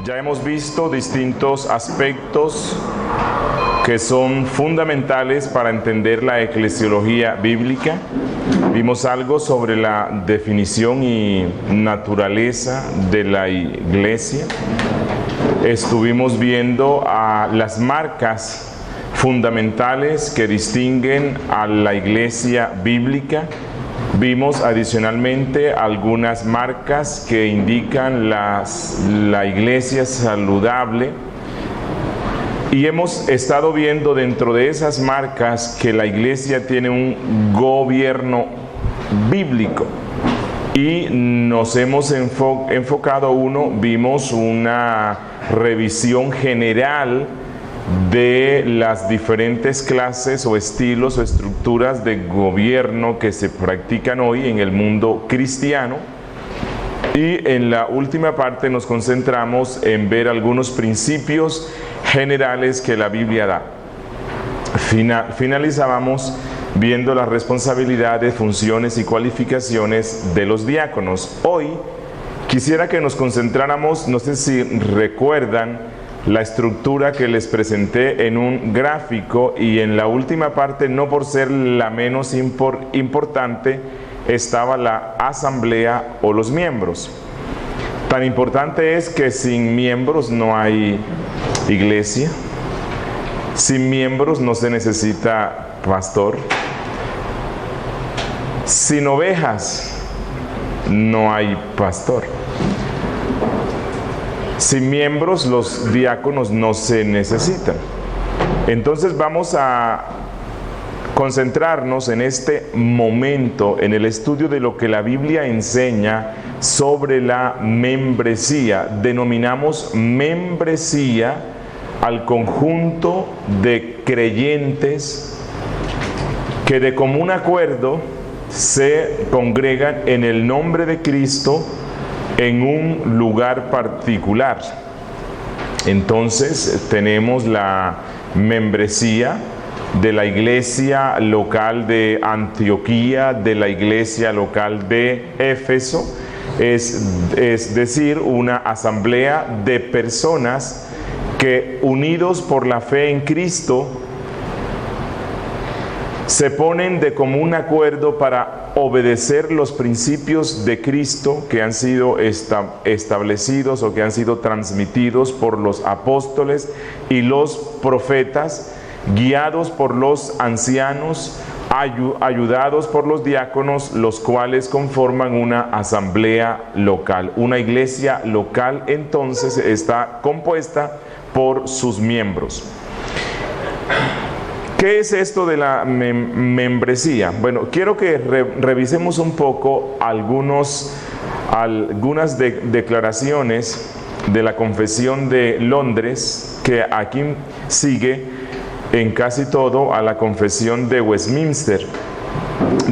Ya hemos visto distintos aspectos que son fundamentales para entender la eclesiología bíblica. Vimos algo sobre la definición y naturaleza de la iglesia. Estuvimos viendo las marcas fundamentales que distinguen a la iglesia bíblica. Vimos adicionalmente algunas marcas que indican la iglesia saludable. Y hemos estado viendo dentro de esas marcas que la iglesia tiene un gobierno bíblico. Y nos hemos enfocado vimos una revisión general de las diferentes clases o estilos o estructuras de gobierno que se practican hoy en el mundo cristiano. Y en la última parte nos concentramos en ver algunos principios generales que la Biblia da. Finalizábamos viendo las responsabilidades, funciones y cualificaciones de los diáconos. Hoy quisiera que nos concentráramos, no sé si recuerdan la estructura que les presenté en un gráfico, y en la última parte, no por ser la menos importante, estaba la asamblea o los miembros. Tan importante es que sin miembros no hay iglesia, sin miembros no se necesita pastor, sin ovejas no hay pastor, sin miembros los diáconos no se necesitan. Entonces vamos a concentrarnos en este momento en el estudio de lo que la Biblia enseña sobre la membresía. Denominamos membresía al conjunto de creyentes que de común acuerdo se congregan en el nombre de Cristo en un lugar particular. Entonces tenemos la membresía de la iglesia local de Antioquía, de la iglesia local de Éfeso, es decir, una asamblea de personas que, unidos por la fe en Cristo, se ponen de común acuerdo para obedecer los principios de Cristo que han sido establecidos o que han sido transmitidos por los apóstoles y los profetas, guiados por los ancianos, ayudados por los diáconos, los cuales conforman una asamblea local. Una iglesia local entonces está compuesta por sus miembros. ¿Qué es esto de la membresía? Bueno, quiero que revisemos un poco algunas declaraciones de la Confesión de Londres, que aquí sigue en casi todo a la Confesión de Westminster.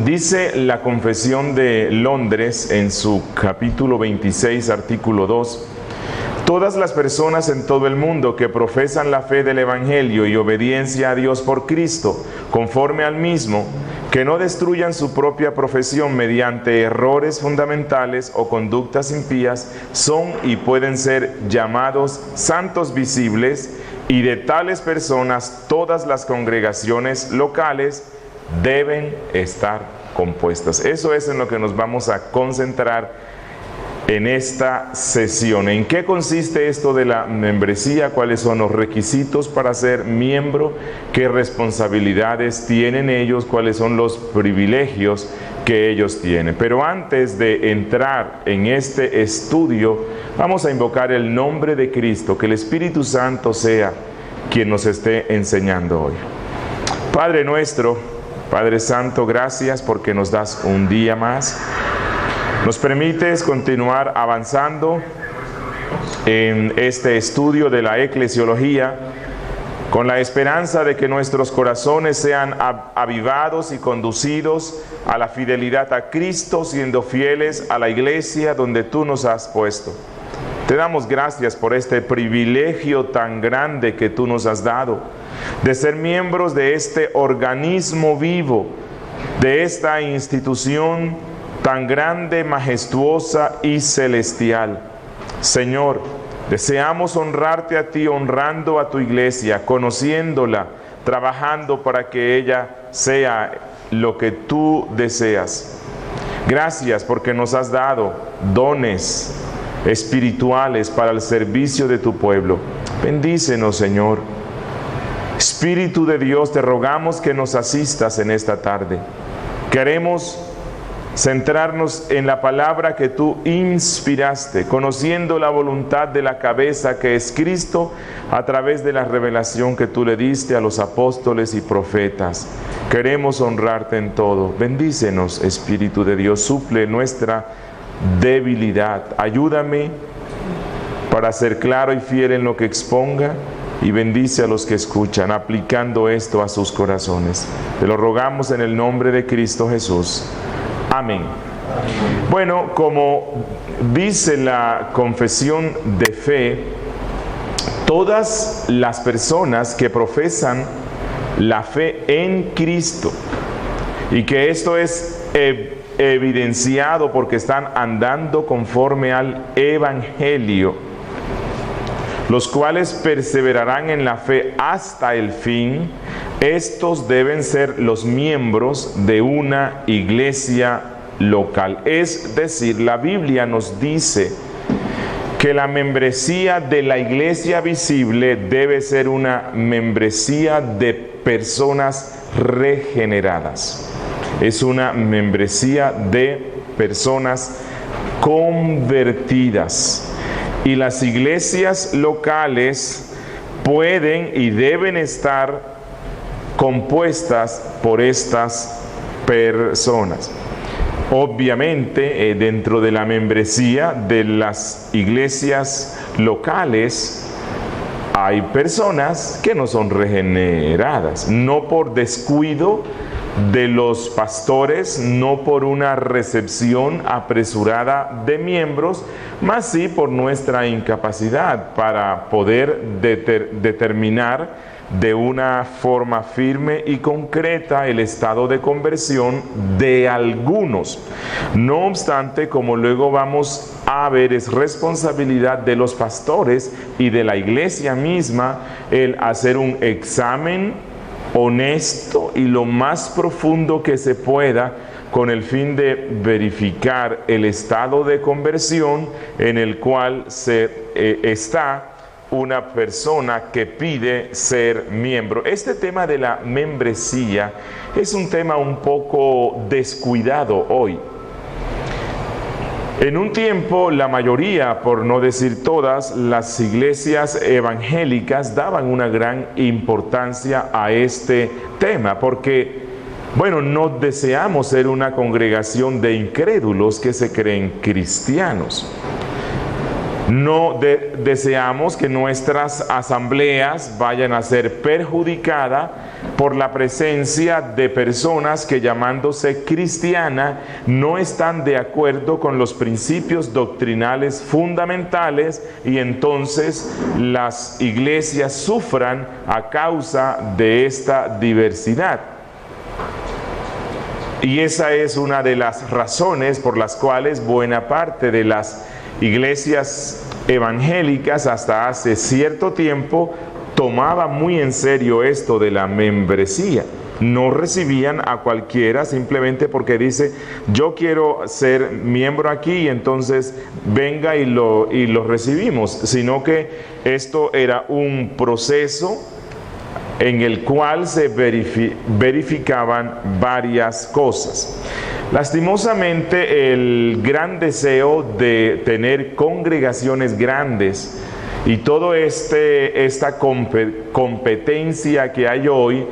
Dice la Confesión de Londres en su capítulo 26, artículo 2: todas las personas en todo el mundo que profesan la fe del Evangelio y obediencia a Dios por Cristo, conforme al mismo, que no destruyan su propia profesión mediante errores fundamentales o conductas impías, son y pueden ser llamados santos visibles, y de tales personas todas las congregaciones locales deben estar compuestas. Eso es en lo que nos vamos a concentrar en esta sesión. ¿En qué consiste esto de la membresía? ¿Cuáles son los requisitos para ser miembro? ¿Qué responsabilidades tienen ellos? ¿Cuáles son los privilegios que ellos tienen? Pero antes de entrar en este estudio, vamos a invocar el nombre de Cristo, que el Espíritu Santo sea quien nos esté enseñando hoy. Padre nuestro, Padre Santo, gracias porque nos das un día más. Nos permites continuar avanzando en este estudio de la eclesiología con la esperanza de que nuestros corazones sean avivados y conducidos a la fidelidad a Cristo, siendo fieles a la iglesia donde tú nos has puesto. Te damos gracias por este privilegio tan grande que tú nos has dado, de ser miembros de este organismo vivo, de esta institución tan grande, majestuosa y celestial. Señor, Deseamos honrarte a ti, honrando a tu iglesia, conociéndola, trabajando para que ella sea lo que tú deseas. Gracias porque nos has dado dones espirituales para el servicio de tu pueblo. Bendícenos, Señor. Espíritu de Dios, te rogamos que nos asistas en esta tarde. Queremos centrarnos en la palabra que tú inspiraste, conociendo la voluntad de la cabeza que es Cristo, a través de la revelación que tú le diste a los apóstoles y profetas. Queremos honrarte en todo. Bendícenos, Espíritu de Dios, suple nuestra debilidad. Ayúdame para ser claro y fiel en lo que exponga, y bendice a los que escuchan, aplicando esto a sus corazones. Te lo rogamos en el nombre de Cristo Jesús. Amén. Bueno, como dice la confesión de fe, todas las personas que profesan la fe en Cristo, y que esto es evidenciado porque están andando conforme al Evangelio, los cuales perseverarán en la fe hasta el fin, estos deben ser los miembros de una iglesia local. Es decir, la Biblia nos dice que la membresía de la iglesia visible debe ser una membresía de personas regeneradas. Es una membresía de personas convertidas. Y las iglesias locales pueden y deben estar compuestas por estas personas. Obviamente, dentro de la membresía de las iglesias locales hay personas que no son regeneradas, no por descuido de los pastores, no por una recepción apresurada de miembros, mas sí por nuestra incapacidad para poder determinar de una forma firme y concreta el estado de conversión de algunos. No obstante, como luego vamos a ver, es responsabilidad de los pastores y de la iglesia misma el hacer un examen honesto y lo más profundo que se pueda, con el fin de verificar el estado de conversión en el cual está una persona que pide ser miembro. Este tema de la membresía es un tema un poco descuidado hoy. En un tiempo, la mayoría, por no decir todas, las iglesias evangélicas daban una gran importancia a este tema, porque, bueno, no deseamos ser una congregación de incrédulos que se creen cristianos. No deseamos que nuestras asambleas vayan a ser perjudicadas por la presencia de personas que, llamándose cristianas, no están de acuerdo con los principios doctrinales fundamentales, y entonces las iglesias sufran a causa de esta diversidad. Y esa es una de las razones por las cuales buena parte de las iglesias evangélicas hasta hace cierto tiempo tomaba muy en serio esto de la membresía. No recibían a cualquiera simplemente porque dice: yo quiero ser miembro aquí, y entonces venga y lo recibimos, sino que esto era un proceso en el cual se verificaban varias cosas. Lastimosamente, el gran deseo de tener congregaciones grandes y toda esta competencia que hay hoy,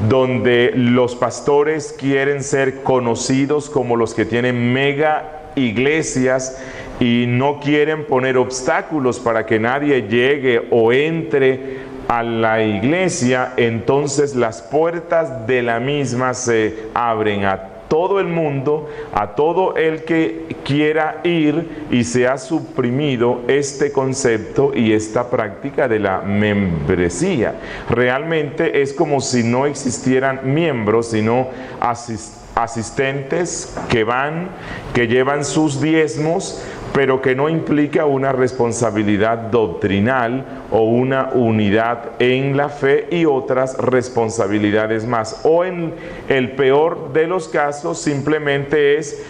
donde los pastores quieren ser conocidos como los que tienen mega iglesias y no quieren poner obstáculos para que nadie llegue o entre a la iglesia, entonces las puertas de la misma se abren a todo el mundo, a todo el que quiera ir, y se ha suprimido este concepto y esta práctica de la membresía. Realmente es como si no existieran miembros, sino asistentes que van, que llevan sus diezmos, pero que no implica una responsabilidad doctrinal o una unidad en la fe y otras responsabilidades más. O en el peor de los casos simplemente es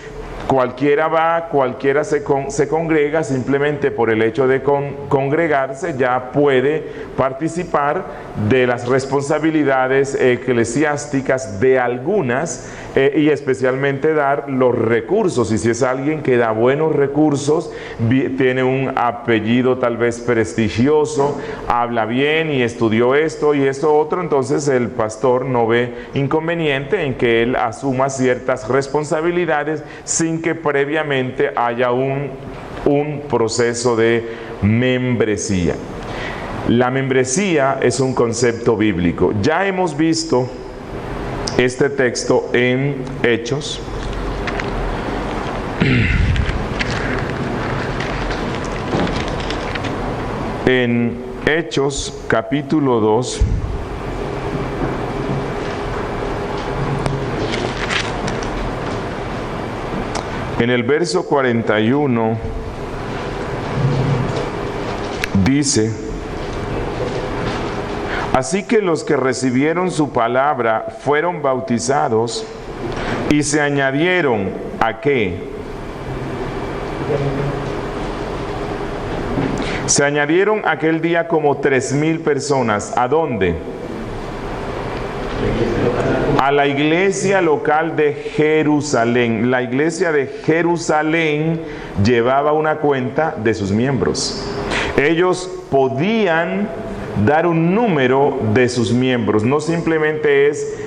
cualquiera va, cualquiera se congrega, simplemente por el hecho de congregarse ya puede participar de las responsabilidades eclesiásticas de algunas y especialmente dar los recursos. Y si es alguien que da buenos recursos, tiene un apellido tal vez prestigioso, habla bien y estudió esto y esto otro, entonces el pastor no ve inconveniente en que él asuma ciertas responsabilidades sin que previamente haya un proceso de membresía. La membresía es un concepto bíblico. Ya hemos visto este texto en Hechos. En Hechos capítulo 2. En el verso 41 dice: así que los que recibieron su palabra fueron bautizados y se añadieron ¿a qué? Se añadieron aquel día como 3,000 personas. ¿A dónde? A la iglesia local de Jerusalén. La iglesia de Jerusalén llevaba una cuenta de sus miembros. Ellos podían dar un número de sus miembros. No simplemente es,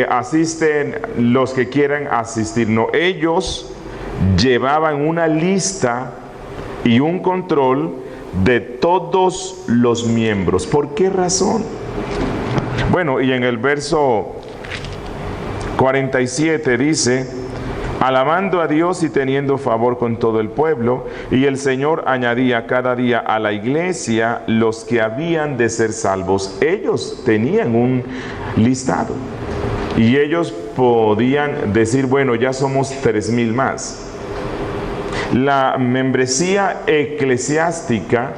asisten los que quieran asistir. No, ellos llevaban una lista y un control de todos los miembros. ¿Por qué razón? Bueno, y en el verso 47 dice: alabando a Dios y teniendo favor con todo el pueblo, y el Señor añadía cada día a la iglesia los que habían de ser salvos. Ellos tenían un listado y ellos podían decir, bueno, ya somos 3,000 más. La membresía eclesiástica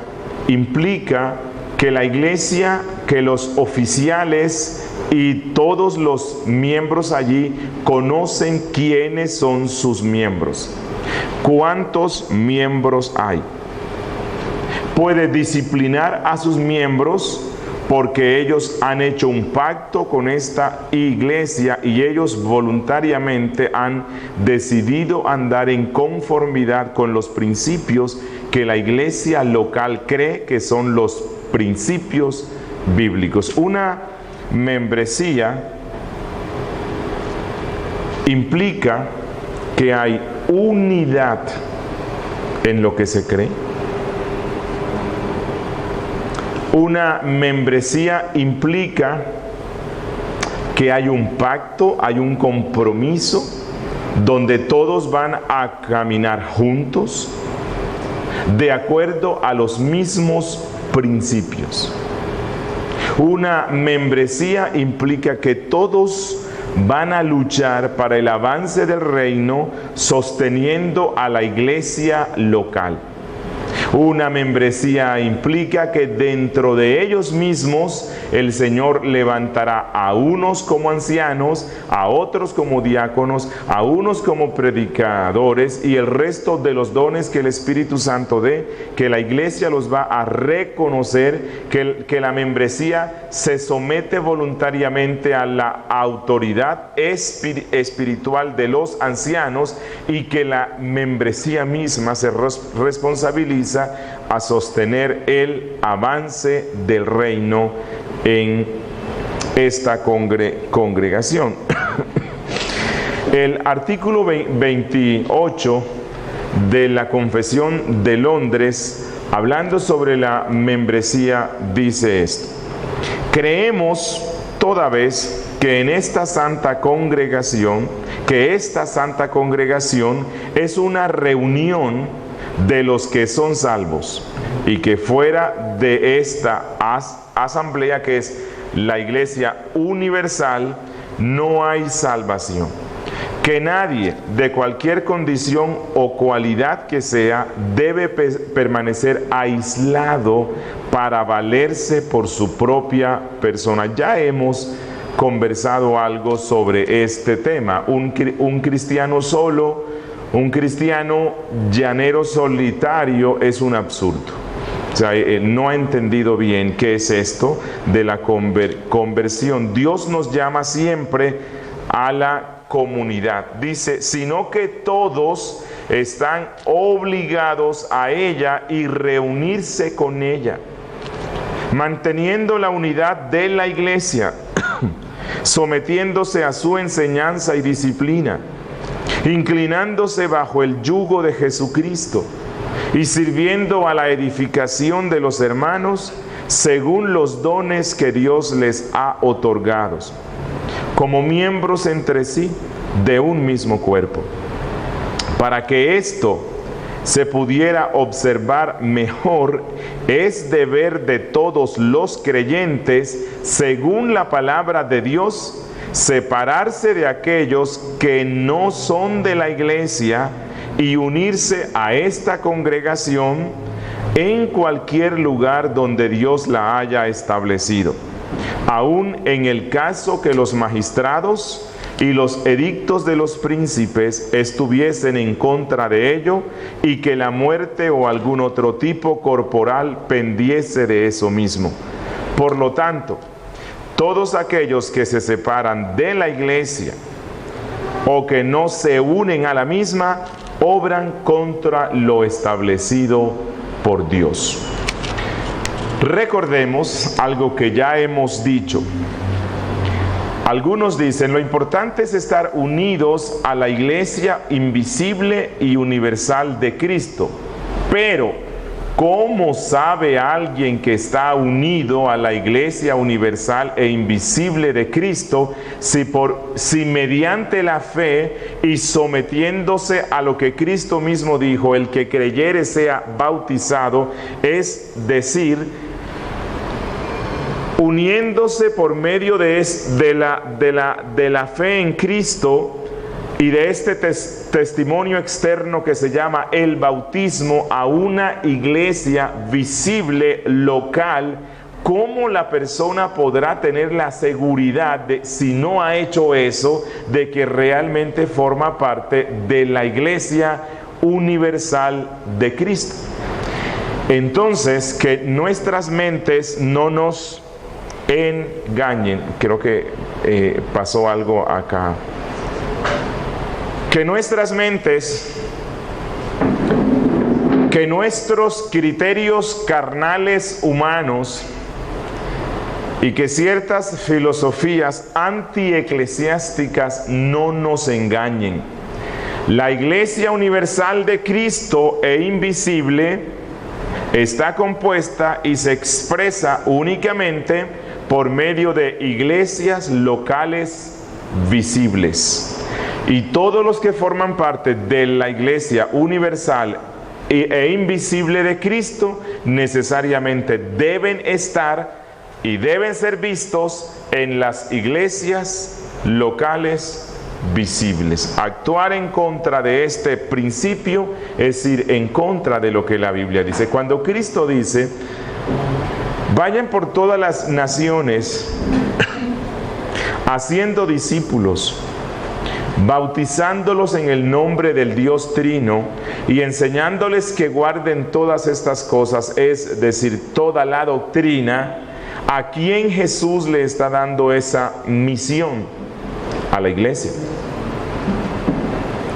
implica que la iglesia, que los oficiales y todos los miembros allí conocen quiénes son sus miembros. ¿Cuántos miembros hay? Puede disciplinar a sus miembros porque ellos han hecho un pacto con esta iglesia y ellos voluntariamente han decidido andar en conformidad con los principios que la iglesia local cree que son los principios bíblicos. Una membresía implica que hay unidad en lo que se cree. Una membresía implica que hay un pacto, hay un compromiso donde todos van a caminar juntos de acuerdo a los mismos principios. Una membresía implica que todos van a luchar para el avance del reino sosteniendo a la iglesia local. Una membresía implica que dentro de ellos mismos el Señor levantará a unos como ancianos, a otros como diáconos, a unos como predicadores y el resto de los dones que el Espíritu Santo dé, que la iglesia los va a reconocer, que la membresía se somete voluntariamente a la autoridad espiritual de los ancianos y que la membresía misma se responsabiliza a sostener el avance del reino en esta congregación. El artículo 28 de la Confesión de Londres, hablando sobre la membresía, dice esto: creemos toda vez que esta santa congregación es una reunión de los que son salvos y que fuera de esta asamblea, que es la iglesia universal, no hay salvación. que nadie de cualquier condición o cualidad que sea debe permanecer aislado para valerse por su propia persona. Ya hemos conversado algo sobre este tema. Un cristiano solo, un cristiano llanero solitario es un absurdo. O sea, no ha entendido bien qué es esto de la conversión. Dios nos llama siempre a la comunidad. Dice, sino que todos están obligados a ella y reunirse con ella, manteniendo la unidad de la iglesia, sometiéndose a su enseñanza y disciplina, inclinándose bajo el yugo de Jesucristo y sirviendo a la edificación de los hermanos según los dones que Dios les ha otorgado, como miembros entre sí de un mismo cuerpo. Para que esto se pudiera observar mejor, es deber de todos los creyentes, según la palabra de Dios, separarse de aquellos que no son de la iglesia y unirse a esta congregación en cualquier lugar donde Dios la haya establecido, aun en el caso que los magistrados y los edictos de los príncipes estuviesen en contra de ello y que la muerte o algún otro tipo corporal pendiese de eso mismo. Por lo tanto, todos aquellos que se separan de la iglesia o que no se unen a la misma, obran contra lo establecido por Dios. Recordemos algo que ya hemos dicho. Algunos dicen, lo importante es estar unidos a la iglesia invisible y universal de Cristo. Pero, ¿cómo sabe alguien que está unido a la iglesia universal e invisible de Cristo si mediante la fe y sometiéndose a lo que Cristo mismo dijo, el que creyere sea bautizado, es decir, uniéndose por medio de la fe en Cristo y de este testimonio externo que se llama el bautismo a una iglesia visible, local? ¿Cómo la persona podrá tener la seguridad de, si no ha hecho eso, de que realmente forma parte de la iglesia universal de Cristo? Entonces, que nuestras mentes no nos engañen. Creo que pasó algo acá. Que nuestras mentes, que nuestros criterios carnales humanos y que ciertas filosofías antieclesiásticas no nos engañen. La Iglesia Universal de Cristo e invisible está compuesta y se expresa únicamente por medio de iglesias locales visibles. Y todos los que forman parte de la Iglesia Universal e invisible de Cristo necesariamente deben estar y deben ser vistos en las iglesias locales visibles. Actuar en contra de este principio es ir en contra de lo que la Biblia dice. Cuando Cristo dice, vayan por todas las naciones haciendo discípulos, bautizándolos en el nombre del Dios Trino y enseñándoles que guarden todas estas cosas, es decir, toda la doctrina, ¿a quién Jesús le está dando esa misión? A la iglesia.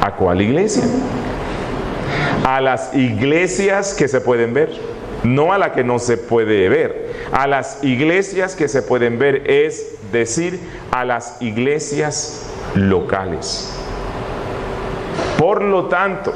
¿A cuál iglesia? A las iglesias que se pueden ver, no a la que no se puede ver. A las iglesias que se pueden ver, es decir, a las iglesias locales. Por lo tanto,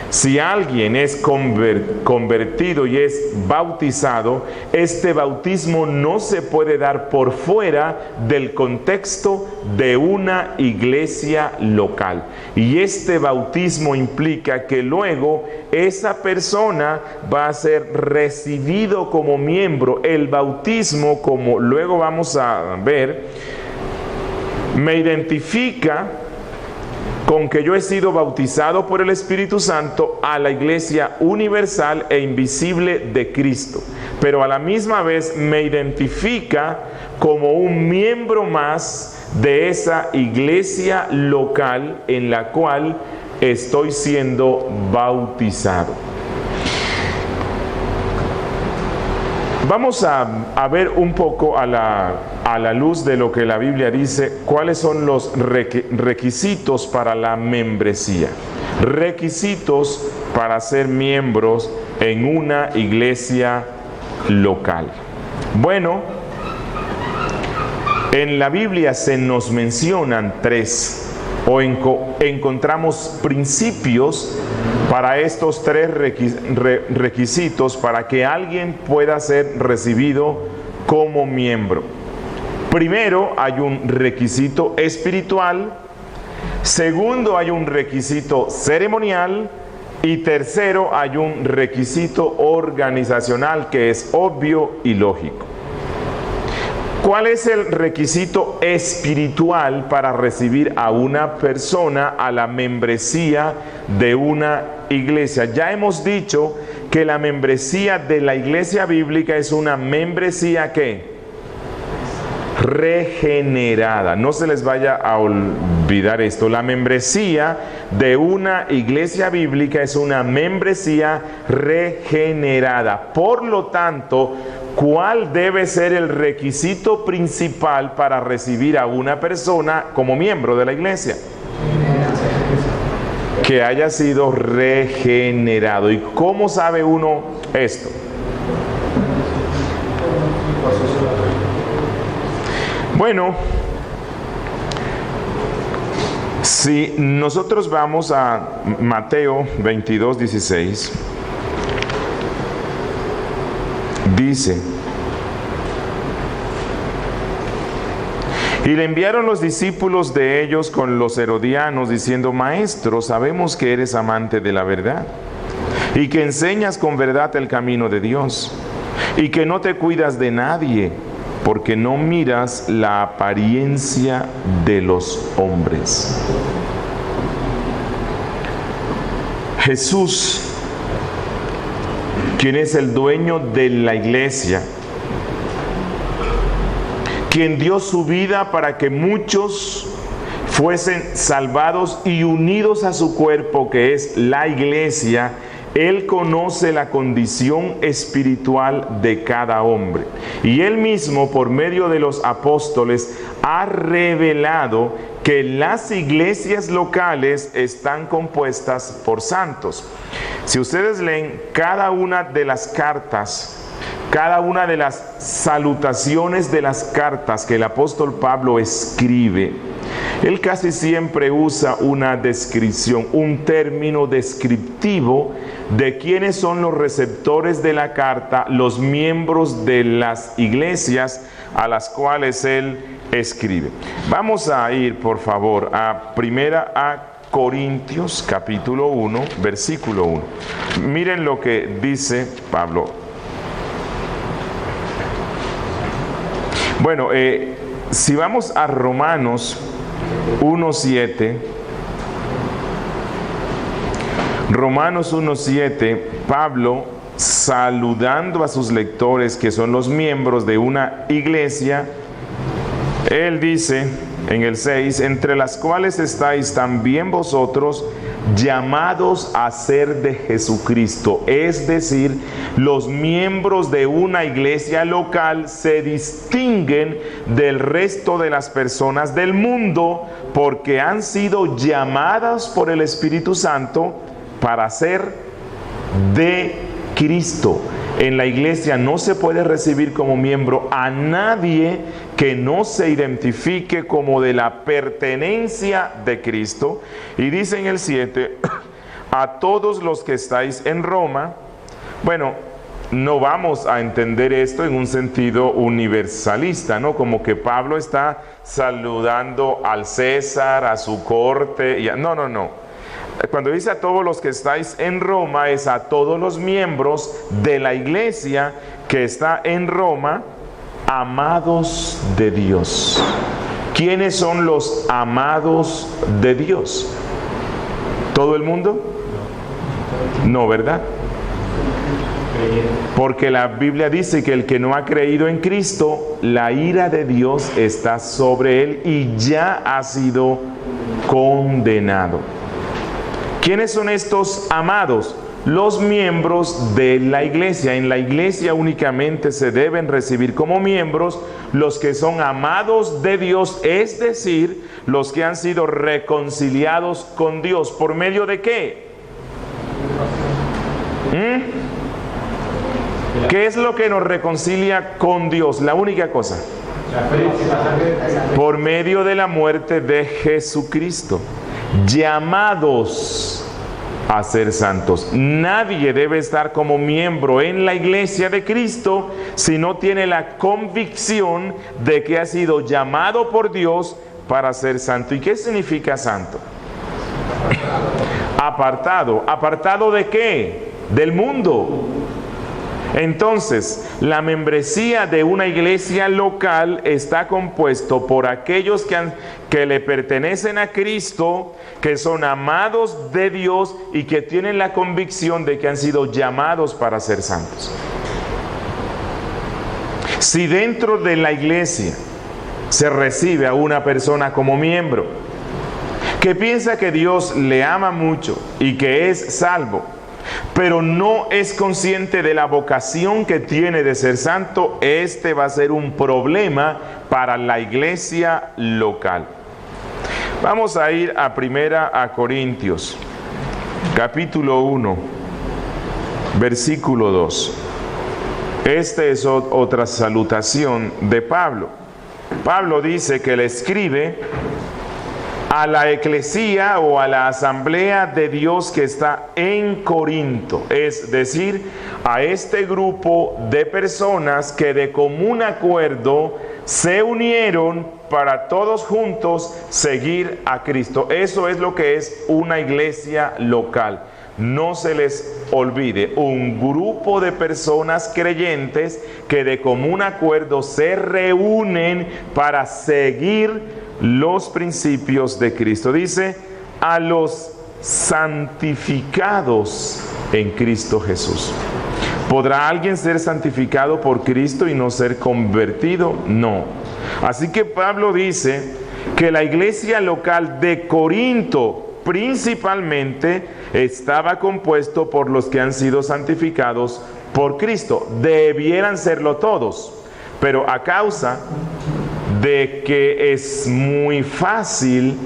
si alguien es convertido y es bautizado, este bautismo no se puede dar por fuera del contexto de una iglesia local. Y este bautismo implica que luego esa persona va a ser recibido como miembro. El bautismo, como luego vamos a ver, me identifica con que yo he sido bautizado por el Espíritu Santo a la iglesia universal e invisible de Cristo, pero a la misma vez me identifica como un miembro más de esa iglesia local en la cual estoy siendo bautizado. Vamos a ver un poco a la luz de lo que la Biblia dice, cuáles son los requisitos para la membresía. Requisitos para ser miembros en una iglesia local. Bueno, en la Biblia se nos mencionan tres, o encontramos principios para estos tres requisitos para que alguien pueda ser recibido como miembro. Primero, hay un requisito espiritual. Segundo, hay un requisito ceremonial. Y tercero, hay un requisito organizacional que es obvio y lógico. ¿Cuál es el requisito espiritual para recibir a una persona a la membresía de una iglesia? Ya hemos dicho que la membresía de la iglesia bíblica es una membresía ¿qué? Regenerada. No se les vaya a olvidar esto. La membresía de una iglesia bíblica es una membresía regenerada. Por lo tanto, ¿cuál debe ser el requisito principal para recibir a una persona como miembro de la iglesia? Que haya sido regenerado. ¿Y cómo sabe uno esto? Bueno, si nosotros vamos a Mateo 22:16, dice: y le enviaron los discípulos de ellos con los herodianos, diciendo: Maestro, sabemos que eres amante de la verdad, y que enseñas con verdad el camino de Dios, y que no te cuidas de nadie, porque no miras la apariencia de los hombres. Jesús, quien es el dueño de la iglesia, quien dio su vida para que muchos fuesen salvados y unidos a su cuerpo, que es la iglesia, Él conoce la condición espiritual de cada hombre. Y Él mismo, por medio de los apóstoles, ha revelado que las iglesias locales están compuestas por santos. Si ustedes leen cada una de las cartas, cada una de las salutaciones de las cartas que el apóstol Pablo escribe, él casi siempre usa una descripción, un término descriptivo de quiénes son los receptores de la carta, los miembros de las iglesias a las cuales él escribe. Vamos a ir, por favor, a Corintios capítulo 1, versículo 1. Miren lo que dice Pablo. Bueno, si vamos a Romanos 1:7, Romanos 1:7, Pablo, saludando a sus lectores que son los miembros de una iglesia, él dice en el 6, entre las cuales estáis también vosotros, llamados a ser de Jesucristo. Es decir, los miembros de una iglesia local se distinguen del resto de las personas del mundo porque han sido llamadas por el Espíritu Santo para ser de Cristo. En la iglesia no se puede recibir como miembro a nadie que no se identifique como de la pertenencia de Cristo. Y dice en el 7, a todos los que estáis en Roma. Bueno, no vamos a entender esto en un sentido universalista, ¿no? Como que Pablo está saludando al César, a su corte. No. Cuando dice a todos los que estáis en Roma, es a todos los miembros de la iglesia que está en Roma, amados de Dios. ¿Quiénes son los amados de Dios? ¿Todo el mundo? No, ¿verdad? Porque la Biblia dice que el que no ha creído en Cristo, la ira de Dios está sobre él y ya ha sido condenado. ¿Quiénes son estos amados? Los miembros de la iglesia. En la iglesia únicamente se deben recibir como miembros los que son amados de Dios, es decir, los que han sido reconciliados con Dios. ¿Por medio de qué? ¿Qué es lo que nos reconcilia con Dios? La única cosa. Por medio de la muerte de Jesucristo. Llamados a ser santos. Nadie debe estar como miembro en la iglesia de Cristo si no tiene la convicción de que ha sido llamado por Dios para ser santo. ¿Y qué significa santo? Apartado. ¿Apartado de qué? Del mundo. Entonces, la membresía de una iglesia local está compuesto por aquellos que le pertenecen a Cristo, que son amados de Dios y que tienen la convicción de que han sido llamados para ser santos. Si dentro de la iglesia se recibe a una persona como miembro, que piensa que Dios le ama mucho y que es salvo, pero no es consciente de la vocación que tiene de ser santo, este va a ser un problema para la iglesia local. Vamos a ir a 1 Corintios, capítulo 1, versículo 2. Esta es otra salutación de Pablo. Pablo dice que le escribe a la eclesía o a la asamblea de Dios que está en Corinto, es decir, a este grupo de personas que de común acuerdo se unieron para todos juntos seguir a Cristo. Eso es lo que es una iglesia local. No se les olvide, un grupo de personas creyentes que de común acuerdo se reúnen para seguir los principios de Cristo. Dice, a los santificados en Cristo Jesús. ¿Podrá alguien ser santificado por Cristo y no ser convertido? No. Así que Pablo dice que la iglesia local de Corinto principalmente estaba compuesto por los que han sido santificados por Cristo. Debieran serlo todos, pero a causa de que es muy fácil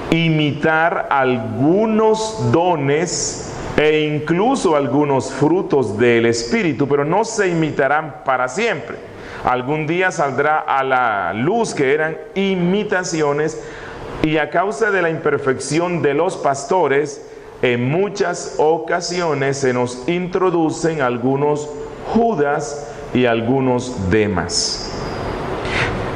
imitar algunos dones e incluso algunos frutos del Espíritu, pero no se imitarán para siempre. Algún día saldrá a la luz que eran imitaciones, y a causa de la imperfección de los pastores, en muchas ocasiones se nos introducen algunos Judas y algunos Demas.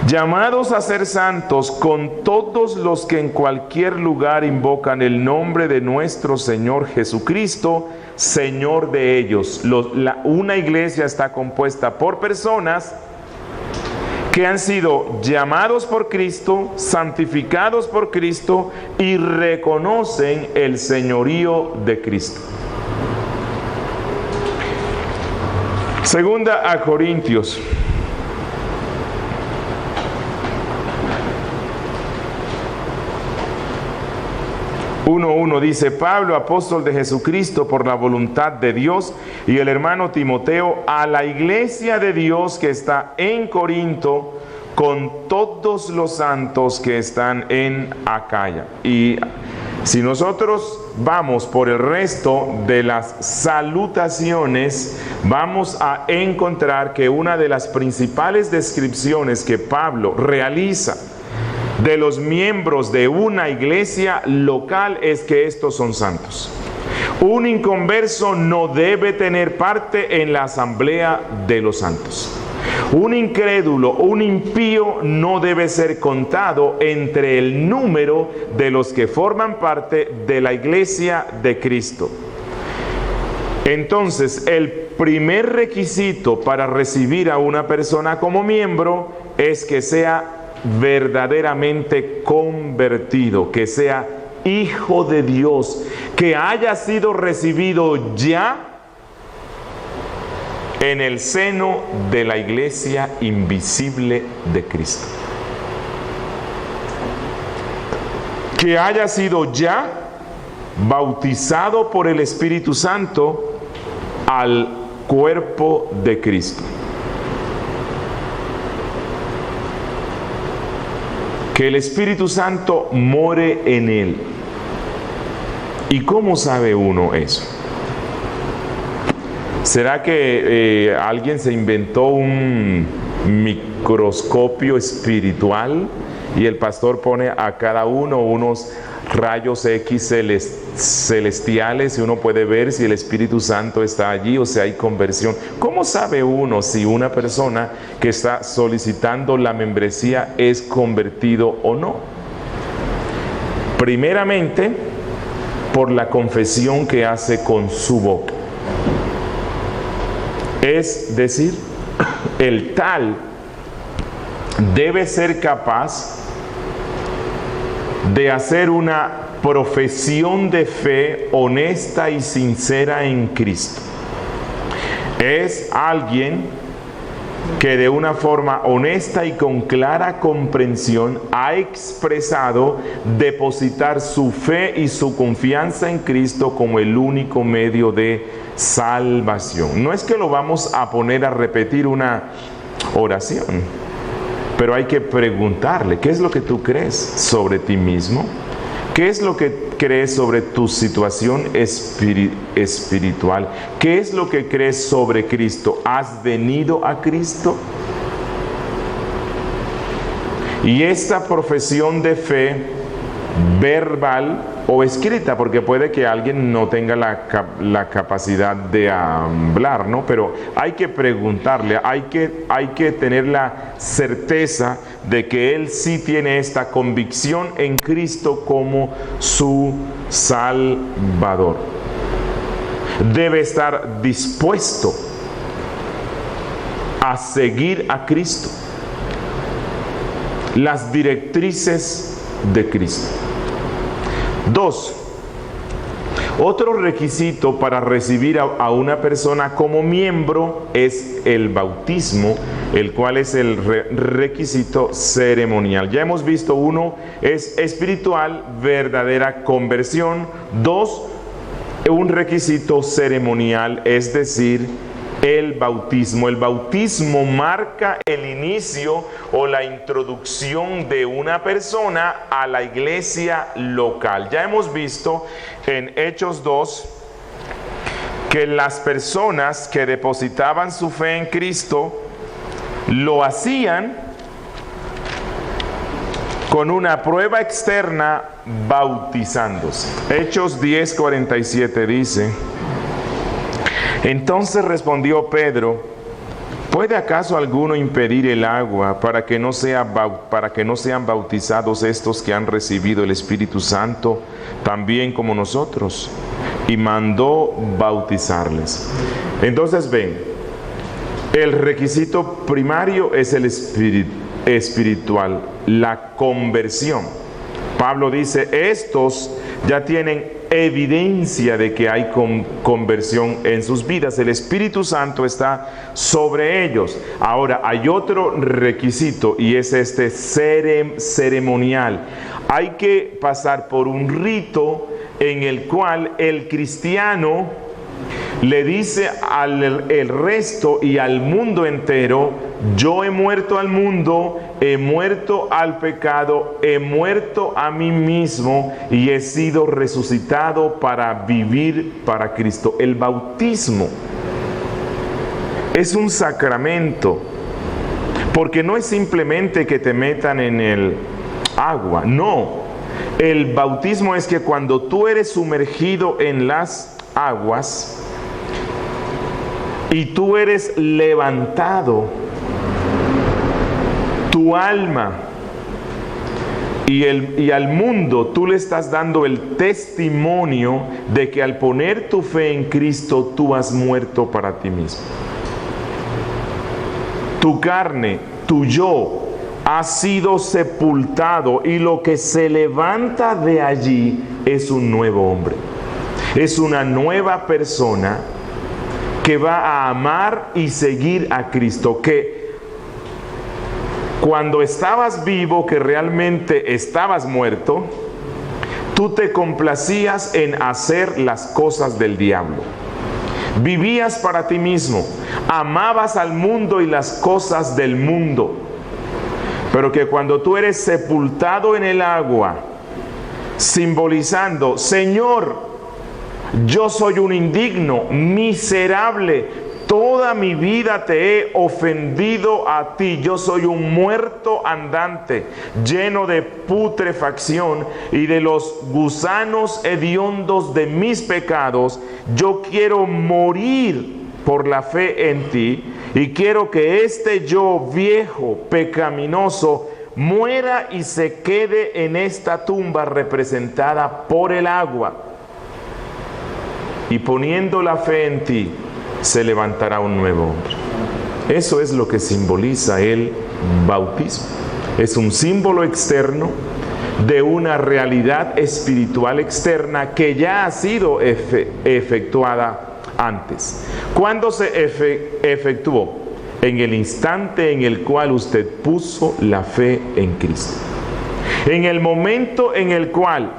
Llamados a ser santos con todos los que en cualquier lugar invocan el nombre de nuestro Señor Jesucristo, Señor de ellos. Una iglesia está compuesta por personas que han sido llamados por Cristo, santificados por Cristo y reconocen el señorío de Cristo. Segunda a Corintios. 1:1 dice: Pablo, apóstol de Jesucristo por la voluntad de Dios, y el hermano Timoteo, a la iglesia de Dios que está en Corinto, con todos los santos que están en Acaya. Y si nosotros vamos por el resto de las salutaciones, vamos a encontrar que una de las principales descripciones que Pablo realiza de los miembros de una iglesia local es que estos son santos. Un inconverso no debe tener parte en la asamblea de los santos. Un incrédulo, un impío no debe ser contado entre el número de los que forman parte de la iglesia de Cristo. Entonces, el primer requisito para recibir a una persona como miembro es que sea verdaderamente convertido, que sea hijo de Dios, que haya sido recibido ya en el seno de la iglesia invisible de Cristo. Que haya sido ya bautizado por el Espíritu Santo al cuerpo de Cristo. Que el Espíritu Santo more en él. ¿Y cómo sabe uno eso? ¿Será que alguien se inventó un microscopio espiritual y el pastor pone a cada uno unos rayos X celestiales y uno puede ver si el Espíritu Santo está allí o si hay conversión? ¿Cómo sabe uno si una persona que está solicitando la membresía es convertido o no? Primeramente, por la confesión que hace con su boca. Es decir, el tal debe ser capaz de hacer una profesión de fe honesta y sincera en Cristo. Es alguien que de una forma honesta y con clara comprensión ha expresado depositar su fe y su confianza en Cristo como el único medio de salvación. No es que lo vamos a poner a repetir una oración, pero hay que preguntarle: ¿qué es lo que tú crees sobre ti mismo? ¿Qué es lo que crees sobre tu situación espiritual? ¿Qué es lo que crees sobre Cristo? ¿Has venido a Cristo? Y esta profesión de fe, verbal o escrita, porque puede que alguien no tenga la capacidad de hablar, ¿no? Pero hay que preguntarle, hay que tener la certeza de que él sí tiene esta convicción en Cristo como su Salvador. Debe estar dispuesto a seguir a Cristo, las directrices de Cristo. 2. Otro requisito para recibir a una persona como miembro es el bautismo, el cual es el requisito ceremonial. Ya hemos visto: 1 es espiritual, verdadera conversión. 2, un requisito ceremonial, es decir, el bautismo. El bautismo marca el inicio o la introducción de una persona a la iglesia local. Ya hemos visto en Hechos 2 que las personas que depositaban su fe en Cristo lo hacían con una prueba externa, bautizándose. Hechos 10:47 dice: entonces respondió Pedro: ¿puede acaso alguno impedir el agua para que no sean bautizados estos que han recibido el Espíritu Santo también como nosotros? Y mandó bautizarles. Entonces ven, el requisito primario es el espiritual, la conversión. Pablo dice: estos ya tienen evidencia de que hay conversión en sus vidas. El Espíritu Santo está sobre ellos. Ahora, hay otro requisito y es este ceremonial. Hay que pasar por un rito en el cual el cristiano le dice al resto y al mundo entero: yo he muerto al mundo, he muerto al pecado, he muerto a mí mismo y he sido resucitado para vivir para Cristo. El bautismo es un sacramento, porque no es simplemente que te metan en el agua, no. El bautismo es que cuando tú eres sumergido en las aguas y tú eres levantado, tu alma y al mundo tú le estás dando el testimonio de que al poner tu fe en Cristo tú has muerto para ti mismo. Tu carne, tu yo, ha sido sepultado y lo que se levanta de allí es un nuevo hombre. Es una nueva persona que va a amar y seguir a Cristo, que cuando estabas vivo, que realmente estabas muerto, tú te complacías en hacer las cosas del diablo. Vivías para ti mismo, amabas al mundo y las cosas del mundo. Pero que cuando tú eres sepultado en el agua, simbolizando, Señor, yo soy un indigno, miserable, toda mi vida te he ofendido a ti, yo soy un muerto andante, lleno de putrefacción y de los gusanos hediondos de mis pecados. Yo quiero morir por la fe en ti y quiero que este yo viejo, pecaminoso, muera y se quede en esta tumba representada por el agua. Y poniendo la fe en ti, se levantará un nuevo hombre. Eso es lo que simboliza el bautismo. Es un símbolo externo de una realidad espiritual externa que ya ha sido efectuada antes. ¿Cuándo se efectuó? En el instante en el cual usted puso la fe en Cristo. En el momento en el cual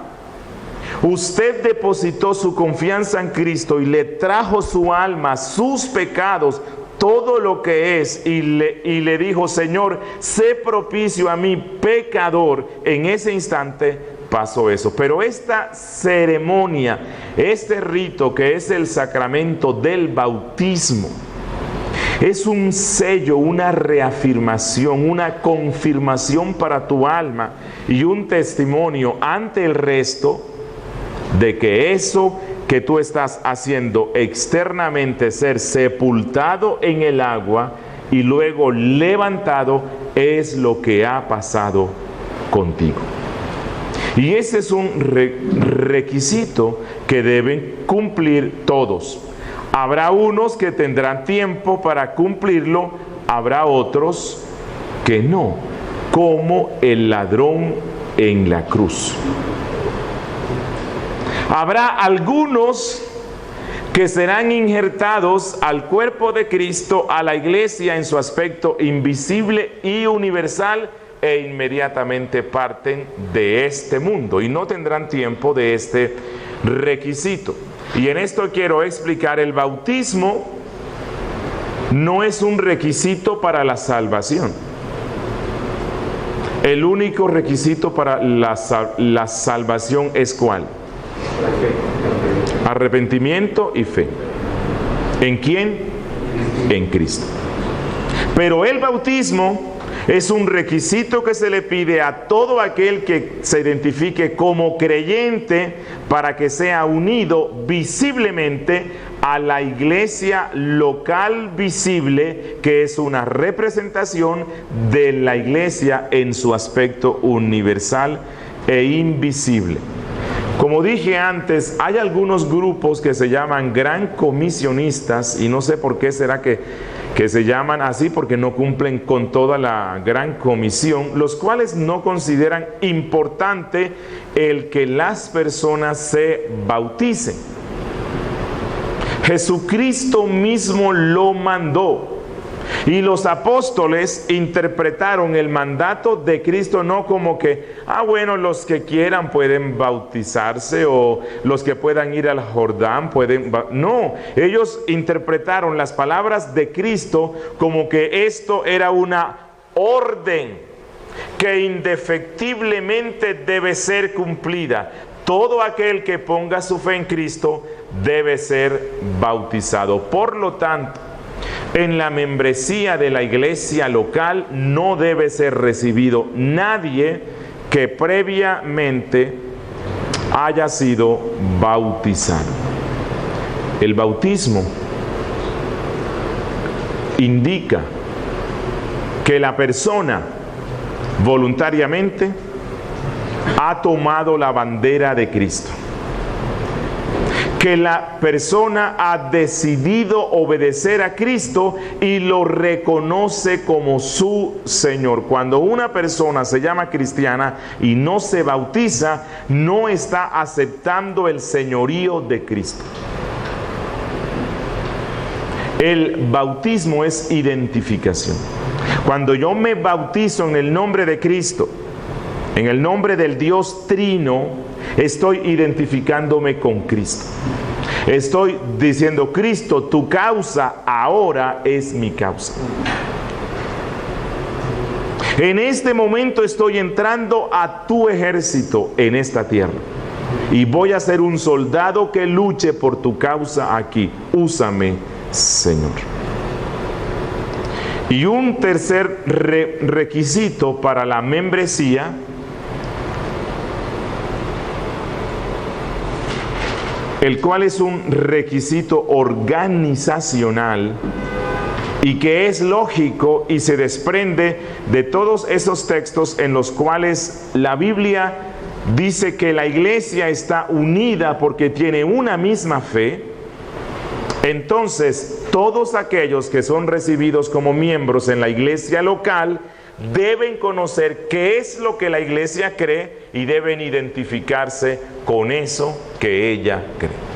usted depositó su confianza en Cristo y le trajo su alma, sus pecados, todo lo que es, y le dijo, Señor, sé propicio a mi pecador, en ese instante pasó eso. Pero esta ceremonia, este rito que es el sacramento del bautismo, es un sello, una reafirmación, una confirmación para tu alma y un testimonio ante el resto de que eso que tú estás haciendo externamente, ser sepultado en el agua y luego levantado, es lo que ha pasado contigo. Y ese es un requisito que deben cumplir todos. Habrá unos que tendrán tiempo para cumplirlo, habrá otros que no, como el ladrón en la cruz. Habrá algunos que serán injertados al cuerpo de Cristo, a la iglesia en su aspecto invisible y universal, e inmediatamente parten de este mundo y no tendrán tiempo de este requisito. Y en esto quiero explicar, el bautismo no es un requisito para la salvación. El único requisito para la salvación es ¿cuál? Arrepentimiento y fe. ¿En quién? En Cristo. Pero el bautismo es un requisito que se le pide a todo aquel que se identifique como creyente para que sea unido visiblemente a la iglesia local visible, que es una representación de la iglesia en su aspecto universal e invisible. Como dije antes, hay algunos grupos que se llaman gran comisionistas, y no sé por qué será que se llaman así, porque no cumplen con toda la gran comisión, los cuales no consideran importante el que las personas se bauticen. Jesucristo mismo lo mandó. Y los apóstoles interpretaron el mandato de Cristo no como que, bueno, los que quieran pueden bautizarse, o los que puedan ir al Jordán pueden... No, ellos interpretaron las palabras de Cristo como que esto era una orden que indefectiblemente debe ser cumplida. Todo aquel que ponga su fe en Cristo debe ser bautizado. Por lo tanto, en la membresía de la iglesia local no debe ser recibido nadie que previamente haya sido bautizado. El bautismo indica que la persona voluntariamente ha tomado la bandera de Cristo, que la persona ha decidido obedecer a Cristo y lo reconoce como su Señor. Cuando una persona se llama cristiana y no se bautiza, no está aceptando el señorío de Cristo. El bautismo es identificación. Cuando yo me bautizo en el nombre de Cristo, en el nombre del Dios Trino, estoy identificándome con Cristo. Estoy diciendo: Cristo, tu causa ahora es mi causa. En este momento estoy entrando a tu ejército en esta tierra y voy a ser un soldado que luche por tu causa aquí. Úsame, Señor. Y un tercer requisito para la membresía el cual es un requisito organizacional y que es lógico y se desprende de todos esos textos en los cuales la Biblia dice que la iglesia está unida porque tiene una misma fe. Entonces, todos aquellos que son recibidos como miembros en la iglesia local deben conocer qué es lo que la iglesia cree y deben identificarse con eso que ella cree.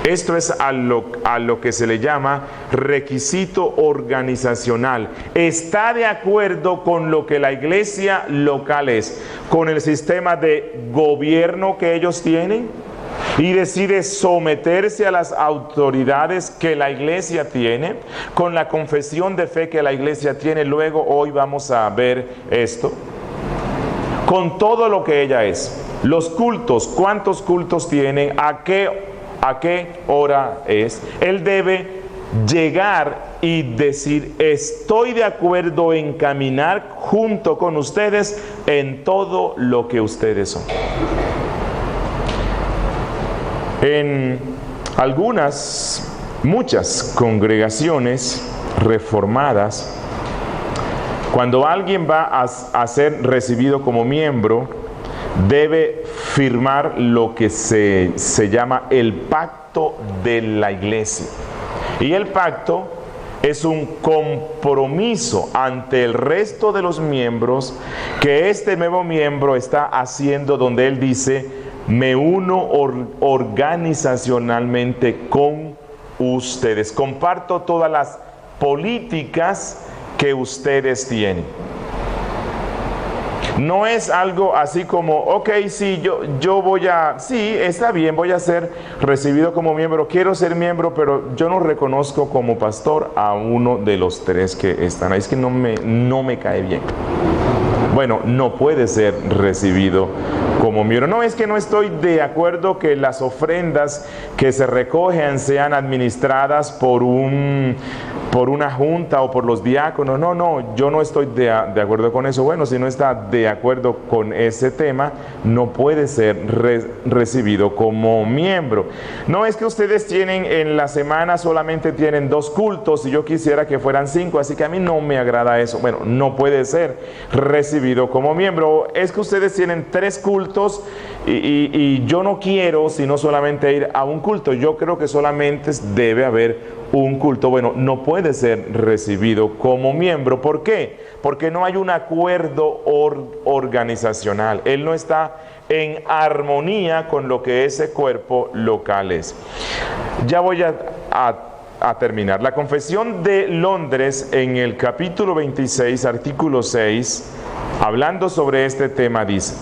Esto es a lo que se le llama requisito organizacional. Está de acuerdo con lo que la iglesia local es, con el sistema de gobierno que ellos tienen, y decide someterse a las autoridades que la iglesia tiene, con la confesión de fe que la iglesia tiene. Luego hoy vamos a ver esto, con todo lo que ella es. Los cultos, ¿cuántos cultos tienen? ¿A qué hora es? Él debe llegar y decir: estoy de acuerdo en caminar junto con ustedes en todo lo que ustedes son. En muchas congregaciones reformadas, cuando alguien va a ser recibido como miembro, debe firmar lo que se llama el pacto de la iglesia. Y el pacto es un compromiso ante el resto de los miembros que este nuevo miembro está haciendo, donde él dice: me uno organizacionalmente con ustedes. Comparto todas las políticas que ustedes tienen. No es algo así como: ok, sí, yo sí, está bien, voy a ser recibido como miembro, quiero ser miembro, pero yo no reconozco como pastor a uno de los tres que están ahí. Es que no me cae bien. Bueno, no puede ser recibido como miembro. No, es que no estoy de acuerdo que las ofrendas que se recogen sean administradas por una junta o por los diáconos. No, yo no estoy de acuerdo con eso. Bueno, si no está de acuerdo con ese tema, no puede ser recibido como miembro. No, es que ustedes tienen en la semana solamente tienen 2 cultos y yo quisiera que fueran 5, así que a mí no me agrada eso. Bueno, no puede ser recibido como miembro. Es que ustedes tienen 3 cultos y yo no quiero sino solamente ir a un culto. Yo creo que solamente debe haber un culto. Bueno, no puede ser recibido como miembro. ¿Por qué? Porque no hay un acuerdo organizacional. Él no está en armonía con lo que ese cuerpo local es. Ya voy a terminar. La Confesión de Londres, en el capítulo 26, artículo 6, hablando sobre este tema, dice: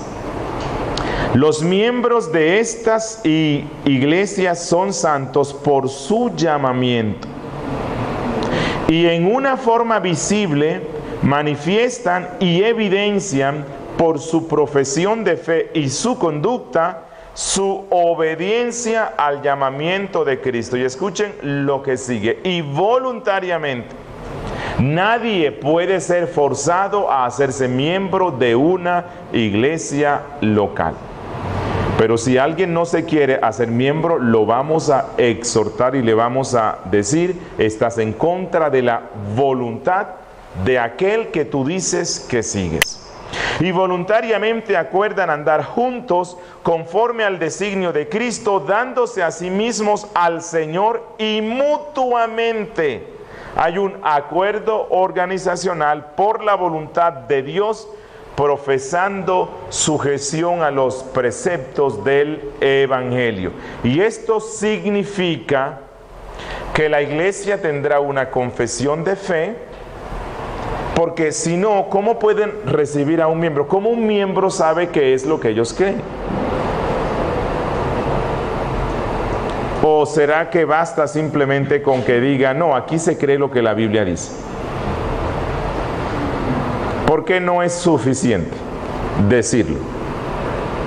los miembros de estas iglesias son santos por su llamamiento y en una forma visible manifiestan y evidencian por su profesión de fe y su conducta su obediencia al llamamiento de Cristo. Y escuchen lo que sigue: y voluntariamente. Nadie puede ser forzado a hacerse miembro de una iglesia local. Pero si alguien no se quiere hacer miembro, lo vamos a exhortar y le vamos a decir: estás en contra de la voluntad de aquel que tú dices que sigues. y voluntariamente acuerdan andar juntos conforme al designio de Cristo, dándose a sí mismos al Señor y mutuamente. Hay un acuerdo organizacional por la voluntad de Dios, profesando sujeción a los preceptos del Evangelio. Y esto significa que la iglesia tendrá una confesión de fe, porque si no, ¿cómo pueden recibir a un miembro? ¿Cómo un miembro sabe qué es lo que ellos creen? ¿O será que basta simplemente con que diga, no, aquí se cree lo que la Biblia dice? ¿Por qué no es suficiente decirlo?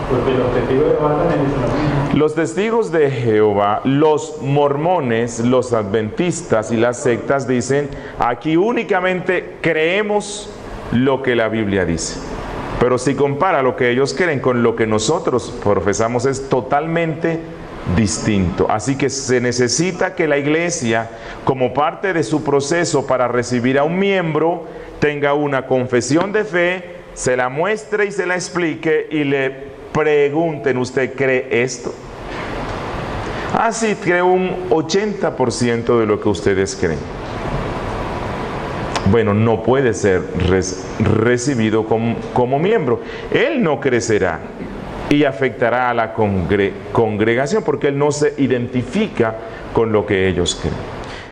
Porque los testigos de Jehová también dicen lo mismo. Los testigos de Jehová, los mormones, los adventistas y las sectas dicen, aquí únicamente creemos lo que la Biblia dice. Pero si compara lo que ellos creen con lo que nosotros profesamos, es totalmente distinto. Así que se necesita que la iglesia, como parte de su proceso para recibir a un miembro, tenga una confesión de fe, se la muestre y se la explique y le pregunten, ¿usted cree esto? Ah, sí, creo un 80% de lo que ustedes creen. Bueno, no puede ser recibido como miembro. Él no crecerá y afectará a la congregación porque él no se identifica con lo que ellos creen.